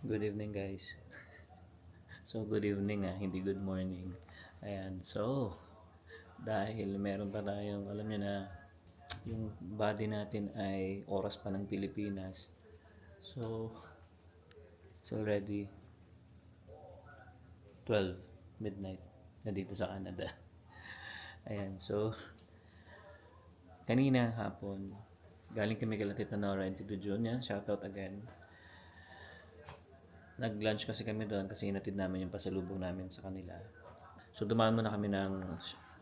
Good evening guys. So good evening hindi good morning. Ayan, so dahil meron pa tayong alam niyo na yung body natin ay oras pa ng Pilipinas. So it's already 12 midnight na dito sa Canada. Ayan, so kanina hapon galing kami kay Tita Nora and Tito Jun. Yan, shoutout again. Nag-lunch kasi kami doon kasi hinatid namin yung pasalubong namin sa kanila. So dumaan muna kami ng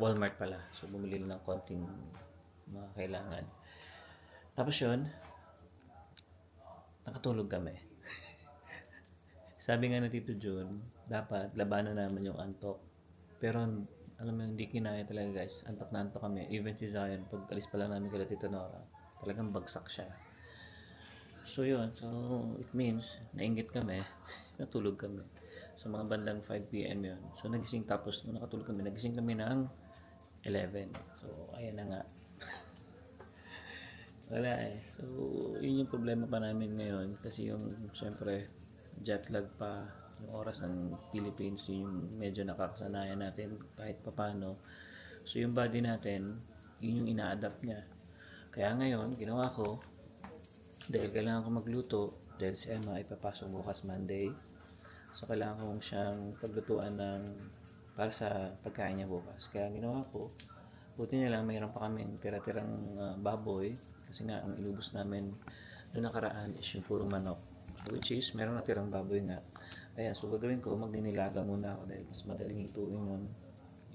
Walmart pala. So bumili lang ng konting mga kailangan. Tapos yun, nakatulog kami. Sabi nga na Tito Jun, dapat labanan naman yung antok. Pero alam mo, hindi kinaya talaga guys. Antok na antok kami. Even si Zion, pag alis pa lang namin kala Tito Nora, talagang bagsak siya. So yun, so it means, nainggit kami, natulog kami. So mga bandang 5 p.m. yun. So nagising tapos, nung nakatulog kami, nagising kami ng 11. So ayan na nga. Wala So yun yung problema pa namin ngayon. Kasi yung, syempre, jet lag pa. Yung oras ng Philippines, yung medyo nakakasanayan natin kahit papano. So yung body natin, yun yung ina-adapt niya. Kaya ngayon, ginawa ko, dahil kailangan ko magluto, dahil si Emma ay papasok bukas Monday. So kailangan ko siyang paglutuan ng para sa pagkain niya bukas. Kaya ginawa ko, buti na lang mayroon pa kami tira-tirang baboy kasi nga ang inubos namin noong nakaraan is yung puro manok. So, which is meron natirang baboy nga. Kaya so gagawin ko, magdinilaga muna ako dahil mas madaling ituin yun.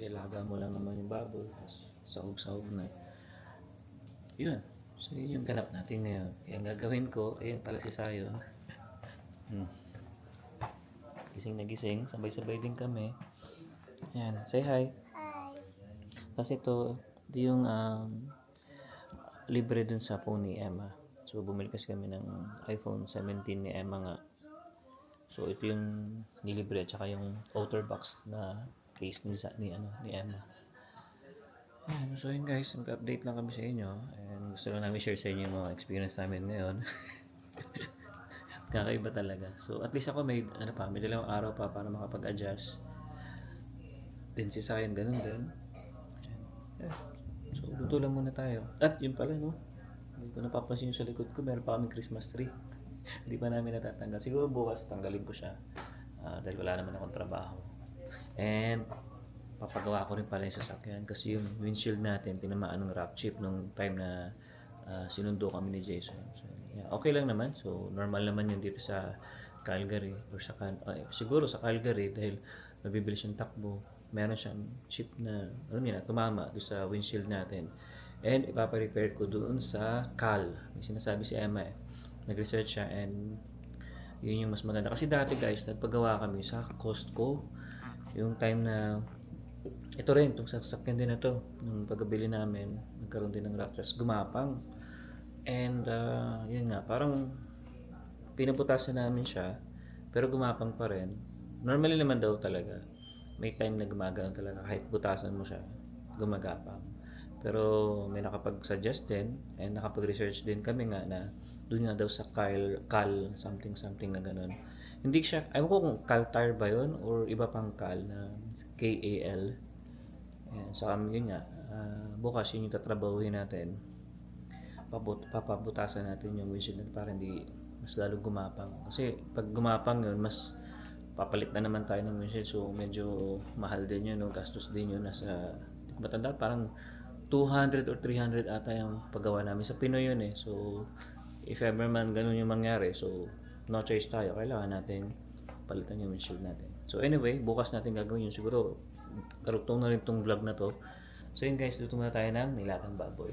Nilaga mo lang naman yung baboy, tapos sahog-sahog na. Yun. So yun yung ganap natin ngayon. Yung gagawin ko, ayun pala si Sayon. Gising na gising, sabay-sabay din kami. Ayan, say hi. Kasi ito yung libre dun sa phone ni Emma. So bumili kasi kami ng iPhone 17 ni Emma nga. So ito yung nilibre at saka yung outer box na case ni Emma. Ayan, so yun guys, mag-update lang kami sa inyo and gusto lang namin share sa inyo yung mga experience namin ngayon. Kakaiba talaga. So at least ako may dalawang araw pa para makapag-adjust. Then si Sayan ganun din. Yeah. So luto lang muna tayo. At yun pala no. Hindi ko napapansin yung sa likod ko, meron pa kami Christmas tree. Hindi pa namin natatanggal. Siguro bukas tanggalin ko siya. Dahil wala naman akong trabaho. And papagawa ko rin pala yung sasakyan kasi yung windshield natin tinamaan ng rock chip nung time na sinundo kami ni Jason. So, yeah, okay lang naman. So normal naman yun dito sa Calgary or siguro sa Calgary dahil mabibilis yung takbo. Meron siyang chip na tumama doon sa windshield natin. And ipapa-repair ko doon sa Cal. May sinasabi si Emma Nag-research siya and yun yung mas maganda. Kasi dati guys, nagpagawa kami sa Costco. Yung time na ito rin, itong sasakyan din na to, nung pagbili namin, nagkaroon din ng ratchas, gumapang. And yun nga, parang pinabutasan namin siya, pero gumapang pa rin. Normally naman daw talaga, may time na gumagano talaga, kahit butasan mo siya, gumagapang. Pero may nakapag-suggest din, and nakapag-research din kami nga na doon nga daw sa Cal something something na ganun. Hindi siya, ayaw ko kung Caltar ba yun or iba pang Cal na KAL. Ayan, so yun nga, bukas yun yung tatrabahuhin natin. Papabutasan natin yung windshield natin para hindi mas lalong gumapang. Kasi pag gumapang yun, mas papalit na naman tayo ng windshield. So medyo mahal din yun, no? Gastos din yun. Nasa, matanda, parang 200 or 300 ata yung paggawa namin. Sa Pinoy yun So if ever man ganun yung mangyari, so no choice tayo. Kailangan natin palitan yung windshield natin. So anyway, bukas natin gagawin yun. Siguro karugtong na rin tong vlog na to. So yun guys, luto muna tayo ng nilagang baboy.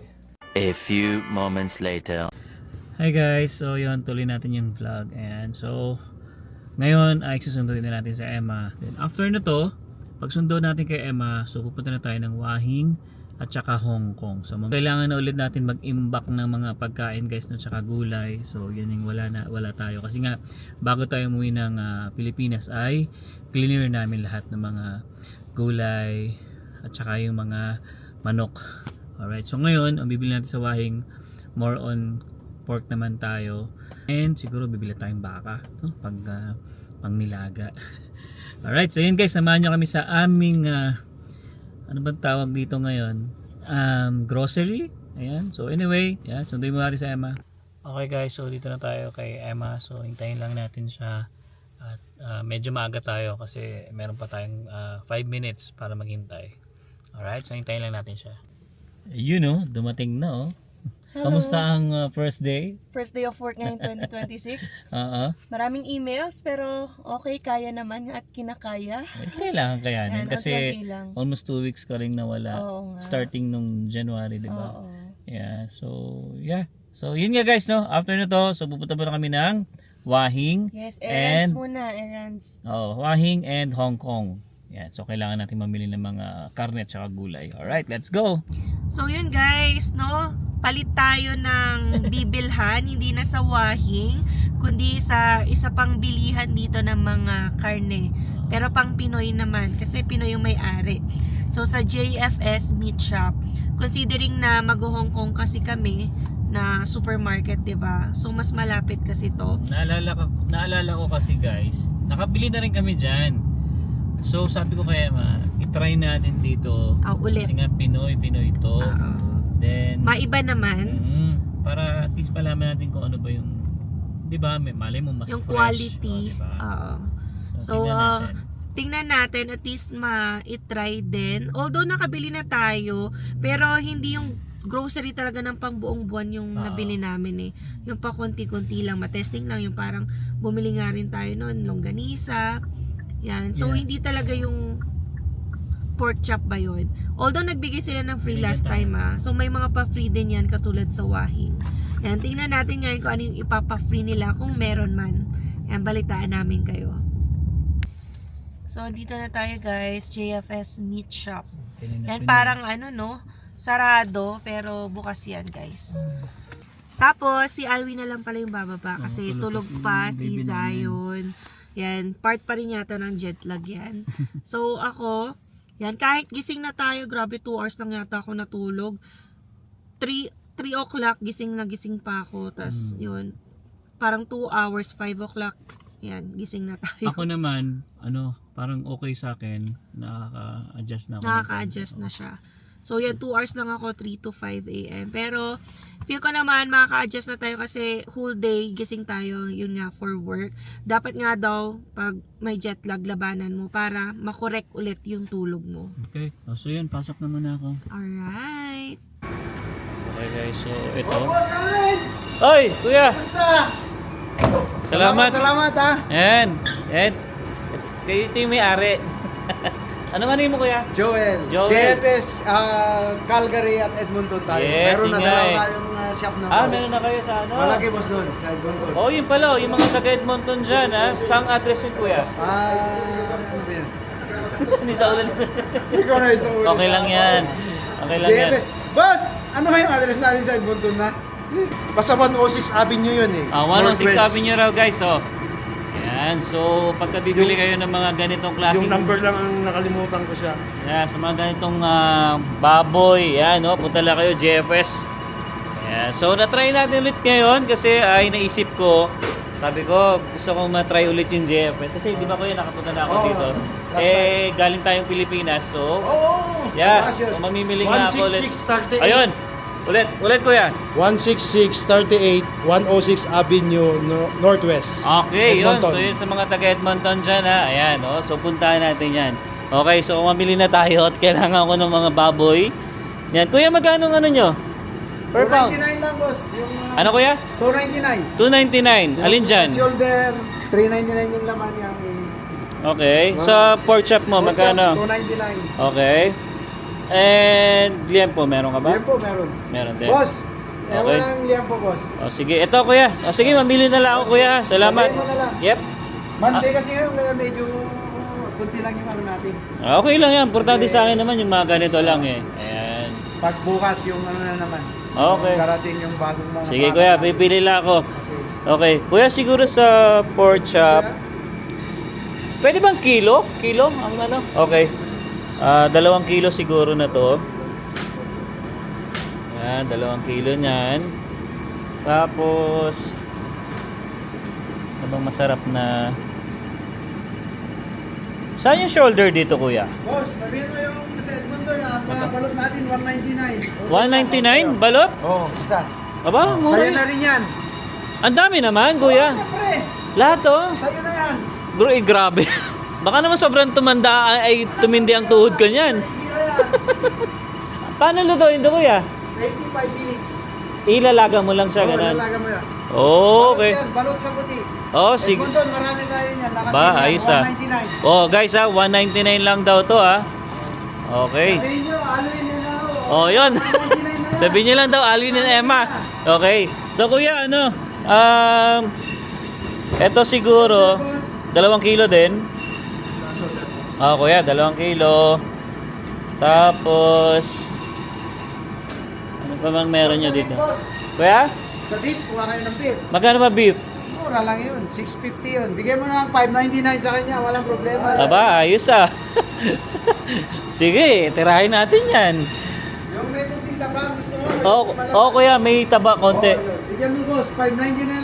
A few moments later. Hi guys, so yun, tuloy natin yung vlog. And so ngayon ay susunduin na natin sa Emma. Then after na to, pag sundo natin kay Emma, so pupunta na tayo ng Wahing at saka Hong Kong. So kailangan na ulit natin mag-imbak ng mga pagkain guys, no, saka gulay. So yun yung wala tayo kasi nga bago tayo umuwi ng Pilipinas ay cleaner namin lahat ng mga gulay at saka yung mga manok. Alright, so ngayon ang bibili natin sa Wahing more on pork naman tayo. And siguro bibili tayong baka, no? Pag pang nilaga. Alright, so yun guys, samahan nyo kami sa aming ano bang tawag dito ngayon? Grocery. Ayan. So anyway, yeah, sunduin mo natin sa Emma. Okay guys, so dito na tayo kay Emma. So hintayin lang natin siya. At medyo maaga tayo kasi meron pa tayong 5 minutes para maghintay. Alright, so hintayin lang natin siya. You know, dumating na oh. Hello. Kamusta ang first day? First day of work ngayon 2026. Oo. Maraming emails pero okay, kaya naman at kinakaya. Kailangan kayanin Yan, kasi unti-unti lang. almost 2 weeks ka rin nawala. Oo nga. Starting nung January, di ba? Oo. Yeah, so yeah. So yun nga guys, no? After nito, so pupunta muna kami ng Wahing. Yes, errands and muna, errands. Wahing and Hong Kong. Yeah, so kailangan natin mamili ng mga karne at saka gulay. Alright, let's go! So yun guys, no? Palit tayo ng bibilhan, hindi na sa Wahing, kundi sa isa pang bilihan dito ng mga karne. Pero pang Pinoy naman, kasi Pinoy yung may-ari. So sa JFS Meat Shop, considering na mag-Hong Kong kasi kami, na supermarket, 'di ba? So mas malapit kasi to. Naalala ko kasi guys, nakabili na rin kami diyan. So sabi ko kay Emma, i-try natin dito. Ulit. Kasi nga Pinoy to. Then Maiba naman. Para at least malaman natin kung ano ba yung, 'di ba? May malay mo mas Yung fresh. quality. Diba? So, tingnan natin. tingnan natin at least ma-try din. Although nakabili na tayo, pero hindi yung grocery talaga ng pang buong buwan yung nabili namin eh. Yung pa konti-konti lang, matesting lang, yung parang bumili nga rin tayo noon, longganisa. Yan. So Yeah. hindi talaga yung pork chop ba yun? Although nagbigay sila ng free Bigyan last tayo. time so may mga pa-free din yan katulad sa Wahing. Yan, tingnan natin ngayon kung ano yung ipapa-free nila kung meron man. Yan, balitaan namin kayo. So dito na tayo guys, JFS Meat Shop. Yan parang ano no, sarado pero bukas yan guys. Tapos si Alwi na lang pala yung bababa kasi tulog pa si Zion. Yan, part pa rin yata ng jet lag yan. So ako, yan kahit gising na tayo, grabe 2 hours lang yata ako natulog. 3 o'clock gising pa ako. Tas yun, parang 2 hours, 5 o'clock. Yan, gising na tayo. Ako naman, parang okay sa akin, nakaka-adjust na ako. Nakaka-adjust na siya. So yan, 2 hours lang ako, 3 to 5 a.m. Pero feel ko naman makaka-adjust na tayo kasi whole day gising tayo, yun nga, for work. Dapat nga daw, pag may jet lag, labanan mo para makorek ulit yung tulog mo. Okay, so yun, pasok na muna ako. Alright. Okay guys, so ito. Oy, kuya! Basta! Salamat! ha! Ayan, kayo ito yung may-ari. Ano nga mo kuya? Joel. Joel. JFS, Calgary at Edmonton tayo. Yes, Meron na yun nga dalawa eh. tayong shop na boss. Meron na kayo sa ano? Malaki boss doon, sa Edmonton. Oh, yun pala, yung mga taga Edmonton dyan ha. Saan address yun kuya? Ano ba yan? Hindi sa ulan. Ikaw na isa ulit. Okay lang yan. Okay lang yan. JFS. Boss! Ano ba yung address natin sa Edmonton na? Basta 106 Avenue yun eh. 106 Northwest. Avenue raw guys, oh. Yan, so pagka bibili kayo ng mga ganitong klaseng Yung number lang ang nakalimutan ko siya. yan, sa mga ganitong baboy, yan, no, punta lang kayo JFS. Yan, so na-try natin ulit ngayon kasi ay naisip ko, sabi ko gusto kong ma-try ulit yung JFS kasi di ba kuya nakapunta na ako Oo, dito. last Galing tayong Pilipinas, so Oo! yeah, Bukas yun. so mamimili nga ako ulit. 16638. Ayun, ulit kuya. 16638 106 Avenue Northwest. Okay, yun. Edmonton. So yun sa mga taga Edmonton dyan ha. Ayan, oh. So puntahan natin yan. Okay, so mamili na tayo at kailangan ko ng mga baboy. Yan. Kuya, magkano ang ano nyo? Per pound? 299 lang boss. Yung, Ano kuya? 299. 299. Alin dyan? Shoulder, 399 yung laman yung Okay. Sa pork chop mo, magkano? 299. Okay. And liempo, meron ka ba? Liempo meron. Meron din. Boss, Okay. walang liempo boss. O sige, ito kuya. O sige, mamili na lang ako kuya. Salamat. Sabihin mo na lang. Yep. Monday kasi ngayon, kaya medyo kunti lang yung ano natin. Okay lang yan. Importante Kasi- sa akin naman yung mga ganito lang eh. Ayan. Pag bukas yung ano na naman. Okay. Karating yung bagong mga Sige product kuya, natin. pipili lang ako. Okay. Okay. Kuya, siguro sa pork chop. Pwede bang kilo? Kilo? Ang ano? Okay. 2 kilo siguro na to. Yan, 2 kilo niyan. Tapos ano bang masarap na... Saan yung shoulder dito, kuya? Boss, sabihin mo yung sa Edmundo na mga balot natin, 199. 199? Balot? Oo, isa. Aba, mura Sa'yo yun. na rin yan. Ang dami naman, kuya. Siyempre, Lahat oh. sa'yo na yan. Bro, grabe. Baka naman sobrang tumanda ay tumindi ang tuhod ko niyan. Sira yan. Paano lutuin ito, kuya? 25 minutes. Ilalaga mo lang siya, Oo, ganun. lalaga mo yan. Okay. Balot yan, balot sa puti. Oh, sige. Edmundo, marami tayo yan. Ba, ayos ah. 199. Oh, guys ah, 199 lang daw to ah. Okay. Sabihin nyo, aluin na lang. Oh, yun. 199 na yan. Sabihin niyo lang daw, Alvin and Emma. Okay. So, kuya, ano? Eto siguro, 2 kilo din. Ah, kuya, 2 kilo. Tapos, ano pa bang meron nyo dito? Boss, Kuya, sa beef, kuha kayo ng beef. magkano ba beef? Mura lang yun, 650 yun. Bigay mo na ng 599 sa kanya, walang problema. Aba, ayos ah. Sige, tirahin natin yan. Yung may kunting taba, gusto mo? Oh, kuya, may taba konti. Yun. Bigyan mo boss, 599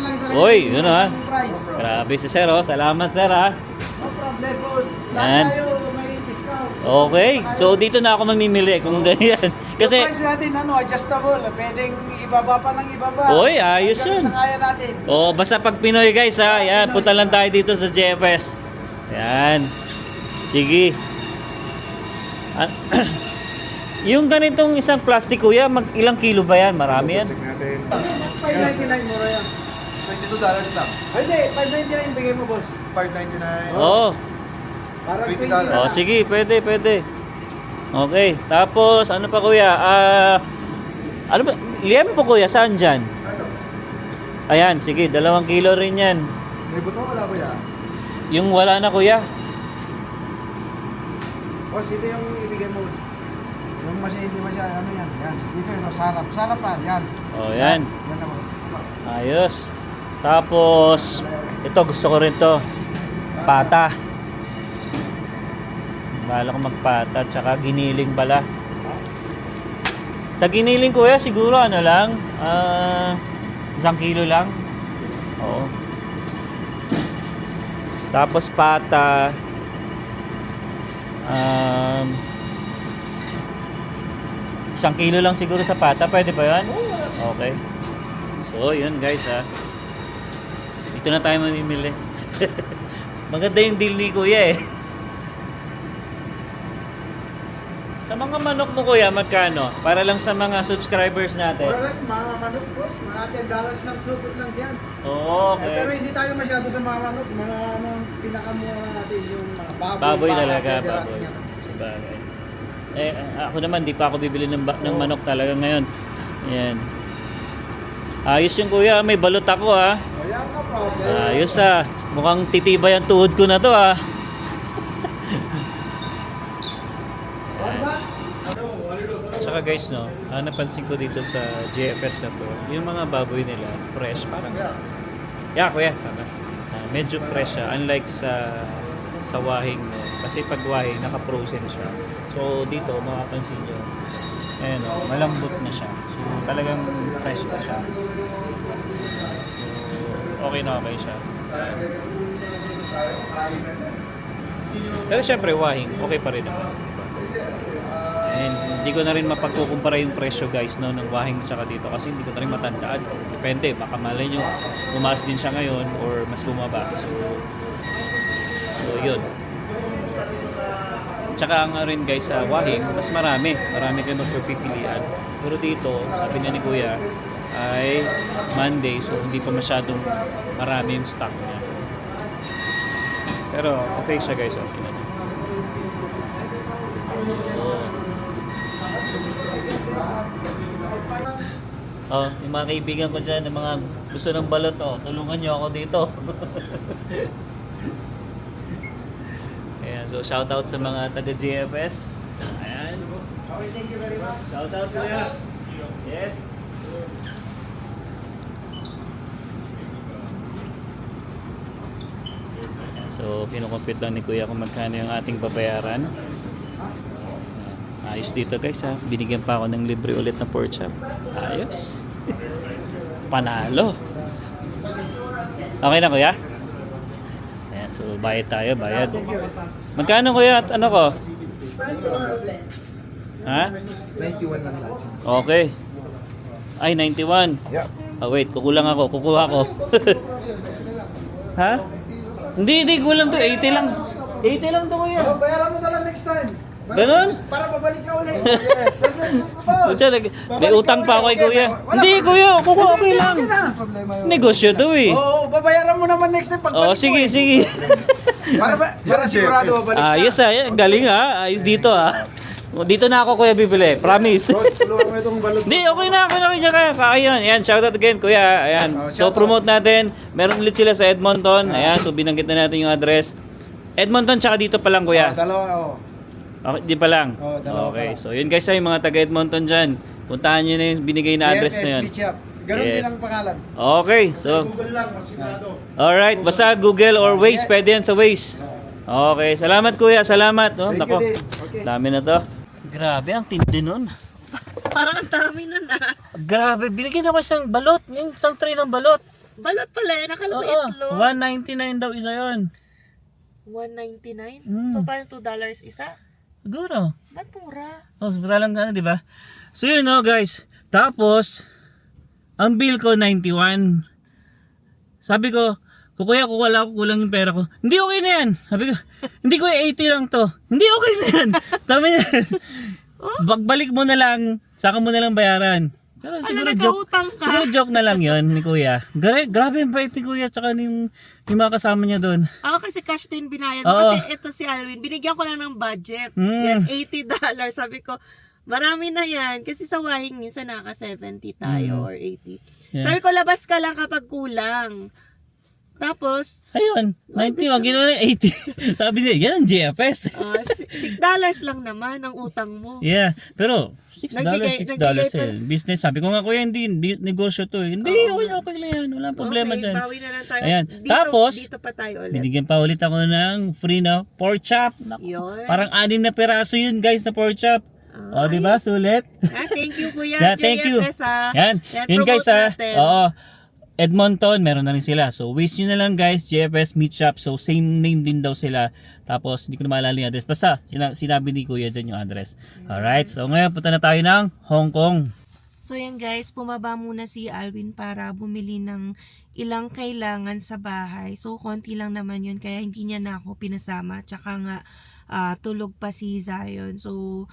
lang sa kanya. Oy, yun ah. Yung price. Grabe si Sir, oh. Salamat, Sir, ah. No problem boss. Yan. Lahat tayo may discount. Okay, so dito na ako mamimili kung ganyan. Kasi, Yung price natin, adjustable. Pwedeng ibaba pa ng ibaba. Oy, ayos Hanggang yun. sa kaya natin. oh, basta pag Pinoy guys ha, yan, punta lang tayo dito sa JFS. Yan. Sige. Ah, yung ganitong isang plastic kuya, ilang kilo ba yan? Marami yan? 599 mura yan. $22 lang. Ay, hindi, 599 bigay mo boss. $5.99. Oo. Para $20 20 na Oh, lang. sige, pwede. Okay, tapos ano pa kuya? Ano ba? Liempo kuya, saan dyan? Ayan, sige, 2 kilo rin yan. May buto wala ko yan. Yung wala na kuya. Boss, ito yung ibigay mo. Yung hindi masya, ano yan? Yan. Ito, sarap. Sarap pa, yan. Oh, yan. Yan na boss. Ayos. Tapos, ito gusto ko rin to. Pata. Bala ko magpata, tsaka giniling pala. Sa giniling kuya, siguro ano lang, 1 kilo lang. Oo. Tapos pata, 1 kilo lang siguro sa pata, pwede ba yan? Okay. So, yun guys ha. Dito na tayo mamimili. Maganda yung deal ni kuya eh. Sa mga manok mo kuya, magkano? Para lang sa mga subscribers natin. Wala lang, mga manok boss. Mga $10 isang supot lang yan. Oo, Eh, pero okay. hindi tayo masyado sa mga manok. Mga pinakamura natin yung mga baboy. Baboy baka, talaga, pwede natin baboy. yan. Sabagay. Eh, ako naman, di pa ako bibili ng manok talaga ngayon. Ayan. Ayos yung kuya, may balot ako ha. Wala ka problem. Ayos ah. Mukhang titibay ang tuhod ko na to ah. Tsaka guys no, napansin ko dito sa JFS na to, yung mga baboy nila, fresh, parang yeah kuya, tama. Medyo fresh siya, unlike sa wahing no. Kasi pag wahing, naka-frozen siya. So dito, makapansin nyo, ayan o, malambot na siya. So talagang fresh pa siya. So okay na okay siya. Pero syempre wahing, okay pa rin naman. And hindi ko na rin mapagkukumpara yung presyo guys no, ng wahing tsaka dito kasi hindi ko na rin matandaan. Depende, baka malay nyo tumaas din siya ngayon or mas bumaba. So yun. Tsaka nga rin guys sa wahing, mas marami kayo magpipilian. Pero dito, sabi na ni Kuya, ay Monday, so hindi pa masyadong marami yung stock niya. Pero okay siya guys, okay na. Oh, yung mga kaibigan ko dyan, yung mga gusto ng balot, oh, tulungan nyo ako dito. Ayan, so shout out sa mga taga GFS. Ayan. Okay, thank you very much. Shout out kuya. Yes. So, kinukumpit lang ni kuya kung magkano yung ating babayaran. Ayos dito guys ha. Binigyan pa ako ng libre ulit na pork chop. Ayos. Panalo. Okay na kuya? Ayan, so bayad tayo, bayad. Magkano kuya at ano ko? Ha? 91 lang lang. Okay. Ay, 91. Yeah. Wait, kukulang ako. Kukuha ko. Ha? Hindi, kulang to. 80 lang. 80 lang to kuya. Bayaran mo na lang next time. Ganun? Para pabalik ka ulit. Yes. Pucha, may utang pa ako kay kuya. Hindi kuya, kukuha ko lang. Problema yun. Negosyo to eh. Oo, babayaran mo naman next time pagbalik Oh, sige, sige. Para sigurado mabalik ka. Yes, galing ha. Ayos dito ha. Dito na ako kuya bibili. Promise. Boss, tulungan mo itong balot. Hindi, okay na kuya kaya. Kakayan. Ayan, shoutout again kuya. Ayan. So shoutout. promote natin. Meron ulit sila sa Edmonton. Ayan, so binanggit na natin yung address. Edmonton tsaka dito pa lang kuya. Dalawa, oo. Okay, di pa lang. Dalawa Okay, pa lang. so yun guys ay mga taga Edmonton dyan. Puntahan nyo na yung binigay na address na yun. JFS Beach Shop. Ganun Yes. din ang pangalan. Okay, so Google lang, masigado. alright, basta Google or Waze, pwede yan sa Waze. Okay, salamat kuya, salamat. Oh, Thank nako, you din. Okay. dami na to. Grabe, ang tindi nun. Parang ang dami nun ah. Grabe, binigyan ako isang balot. Yung isang tray ng balot. Balot pala eh, nakala ko Oo, itlog. 199 daw isa yun. 199? Mm. So parang $2 isa? Siguro. Ba't mura? Oh, samantalang gano'n, di ba? So yun no, guys. Tapos, ang bill ko 91. Sabi ko, kuya, kulang yung pera ko. Hindi, okay na yan. Sabi ko, hindi ko 80 lang to. Hindi, okay na yan. Tama yan. Bagbalik mo na lang, saka mo na lang bayaran. Pero siguro nag-utang ka. Siguro joke na lang yun ni kuya. Grabe yung bait ni kuya, tsaka yung mga kasama niya doon. Ako kasi cash din binayad ko. Oo. Kasi ito si Alwin, binigyan ko lang ng budget. Mm. Yan, $80. Sabi ko, marami na yan. Kasi sa wahing minsan naka 70 tayo or 80. Yeah. Sabi ko, labas ka lang kapag kulang. Tapos, Ayun, 90, wag ginawa na 80. Sabi niya, yan ang JFS. $6 lang naman ang utang mo. Yeah, pero $6, Nagbigay eh. Business. Sabi ko nga kuya, hindi negosyo to eh. Hindi, okay lang yan. Walang problema Okay, dyan. bawi na lang tayo. Ayan. Dito, Tapos, dito pa tayo ulit. binigyan pa ulit ako ng free na pork chop. Naku, Yun. parang 6 na peraso yun guys na pork chop. O, di ba? Sulit. Thank you kuya. Yeah, thank you. JFS, ah. Yan. Yun guys promote natin. Oo. Edmonton, meron na rin sila. So, wish nyo na lang guys, JFS Meat Shop. So, same name din daw sila. Tapos, hindi ko na maalala yung address. Basta, sinabi ni Kuya dyan yung address. Alright, so ngayon, punta na tayo ng Hong Kong. So yan guys, pumaba muna si Alwin para bumili ng ilang kailangan sa bahay. So konti lang naman yun, kaya hindi niya na ako pinasama. Tsaka nga, tulog pa si Zion. So,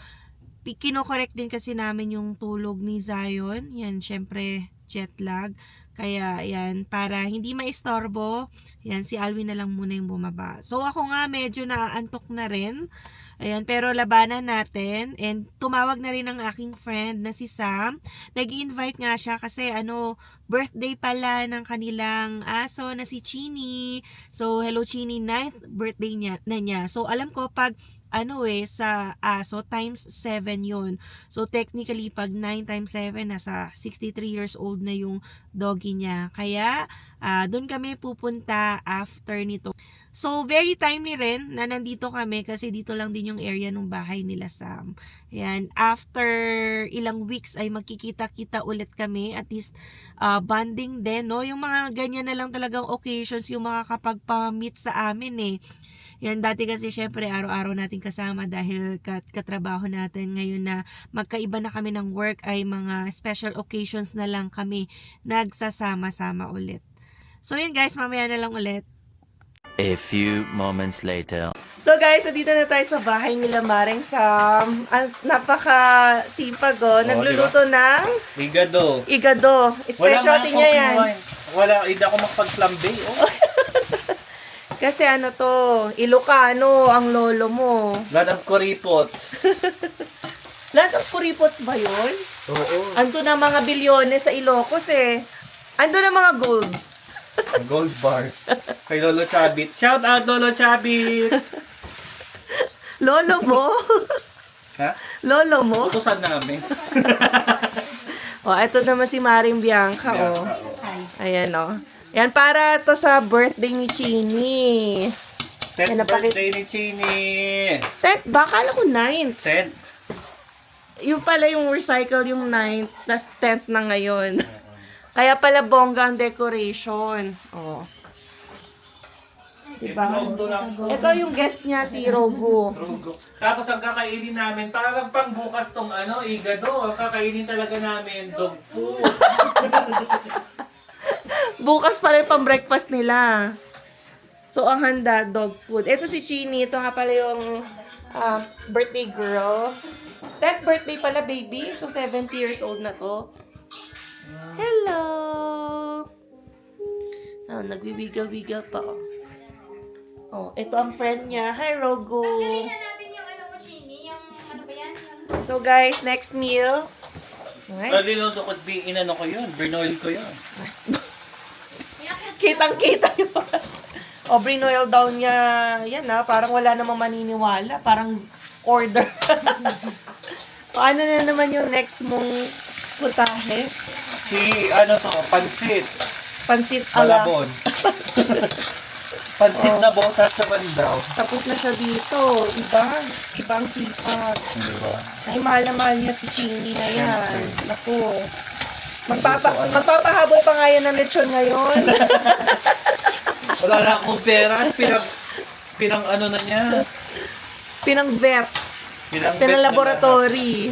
kino-correct din kasi namin yung tulog ni Zion. Yan, syempre, jet lag. Kaya yan, para hindi maistorbo, yan, si Alwin na lang muna yung bumaba. So ako nga medyo naaantok na rin. Ayan, pero labanan natin. And tumawag na rin ang aking friend na si Sam. Nag-invite nga siya kasi birthday pala ng kanilang aso na si Chini. So hello Chini, 9th birthday na niya. So alam ko pag sa aso times 7 yun. So technically pag 9 times 7 nasa 63 years old na yung doggy niya. Kaya doon kami pupunta after nito. So very timely rin na nandito kami kasi dito lang din yung area ng bahay nila Sam. Ayan, after ilang weeks ay magkikita-kita ulit kami, at least bonding din, no? Yung mga ganyan na lang talagang occasions yung makakapagpa-meet sa amin eh. Yan, dati kasi syempre araw-araw natin kasama dahil katrabaho natin. Ngayon na magkaiba na kami ng work ay mga special occasions na lang kami nagsasama-sama ulit. So yun guys, mamaya na lang ulit. A few moments later. So guys, dito na tayo sa bahay nila Maring Sam. Napaka-sipag nagluluto ng igado. Specialty niya yan. Hindi ako makapag-flambe. Kasi Ilocano ang lolo mo. Lot of kuripot. Lot of kuripots ba yun? Oo. Ando na mga bilyones sa Ilocos eh. Ando na mga gold. Gold bars. Kay Lolo Chabit. Shout out Lolo Chabit! Lolo mo? Ha? Lolo mo? Utusan namin. Ito naman si Maring Bianca, Ayan, Yan, para to sa birthday ni Chini. 10th Yan, birthday ni Chini. 10th ba? Kala ko 9th. 10th. Yung pala yung recycle yung 9th, tas 10th na ngayon. Kaya pala bongga ang decoration. Oh. Diba? Ito yung guest niya, si Rogo. Tapos ang kakainin namin, parang pangbukas tong igado. Ang kakainin talaga namin, dog food. Bukas pala yung pang-breakfast nila. So, ang handa, dog food. Ito si Chini. Ito nga pala yung birthday girl. 10th birthday pala, baby. So, 70 years old na to. Hello! Oh, nagwiwigaw-wigaw pa, oh. Oh, ito ang friend niya. Hi, Rogo! Tanggalin na natin yung ano mo, Chini. Yung ano ba yan? So, guys, next meal. Okay. Linodo ko, inano ko yun. Bernoil ko yun. Kitang-kita yun. O, brinoil daw niya. Yan parang wala namang maniniwala. Parang order. Paano na naman yung next mong putahe? Pansit. Pansit ala. Malabon. Pansit na botas naman daw. Tapos na siya dito. Ibang sipag. Ay, mahal na mahal niya si Chingy na yan. Naku. Magpapahabol pa nga yan ng lechon ngayon. Wala na akong pera. Pinang ano na niya. Pinang-vet. Pinang-laboratory.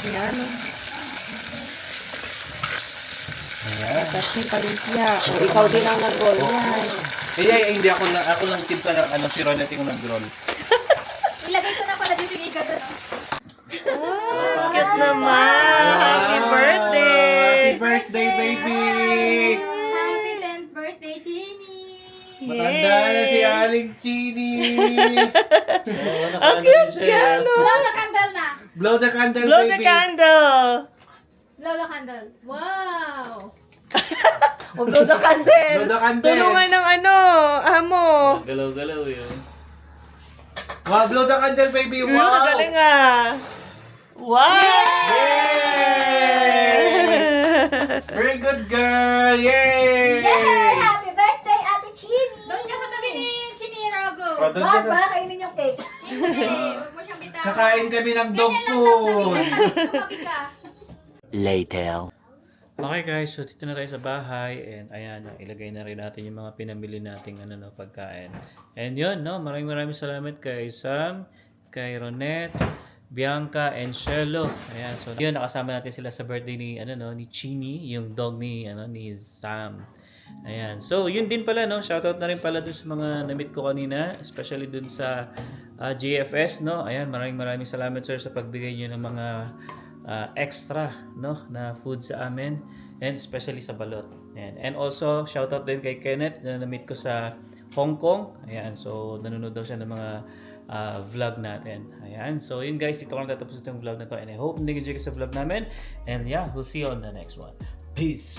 Ayan. Tapos yung palimpya. O, ikaw din ang nag-roll yan. Hindi ako lang timpa ng si Ronette yung nag-roll. Ilagay ko na pala dito yung igado, no? Cute naman! Happy birthday! Happy birthday, baby! Happy 10th birthday, Chini! Matanda na si Aling Chini! Ang cute ka, no? Blow the candle na! Blow the candle, Blow baby! the candle! Blow the candle. Wow! O, blow the candle! Blow the candle! Tulungan ng amo! Galaw-galaw yun. Wow, blow the candle, baby! Wow! Wow! Magaling Wow! Yay! Very good, girl! Yay! Yay! Happy birthday, Ate Chini! Doon ka sa tabi ni Chini Rogo. Oh, doon ka sa- kainin yung cake? Hindi, huwag mo siyang bitawan. Kakain kami ng dog Ganyan lang food! daw, tumabi ka. Later. Okay guys, so dito na tayo sa bahay and ayan, ilagay na rin natin yung mga pinamili nating pagkain. And yun, maraming salamat kay Sam, kay Ronette, Bianca, and Shelo. Ayan, so yun, nakasama natin sila sa birthday ni ni Chini, yung dog ni Sam. Ayan, so yun din pala, shoutout na rin pala dun sa mga na-meet ko kanina, especially dun sa GFS, Ayan, maraming salamat sir sa pagbigay niyo ng mga extra na food sa amin and especially sa balot. Ayan. And also shoutout din kay Kenneth na na-meet ko sa Hong Kong. Ayan, so nanonood daw siya ng mga vlog natin. Ayan, so yun guys, dito ko lang tatapos itong vlog na to and I hope nag-enjoy ka sa vlog namin and yeah, we'll see you on the next one. Peace!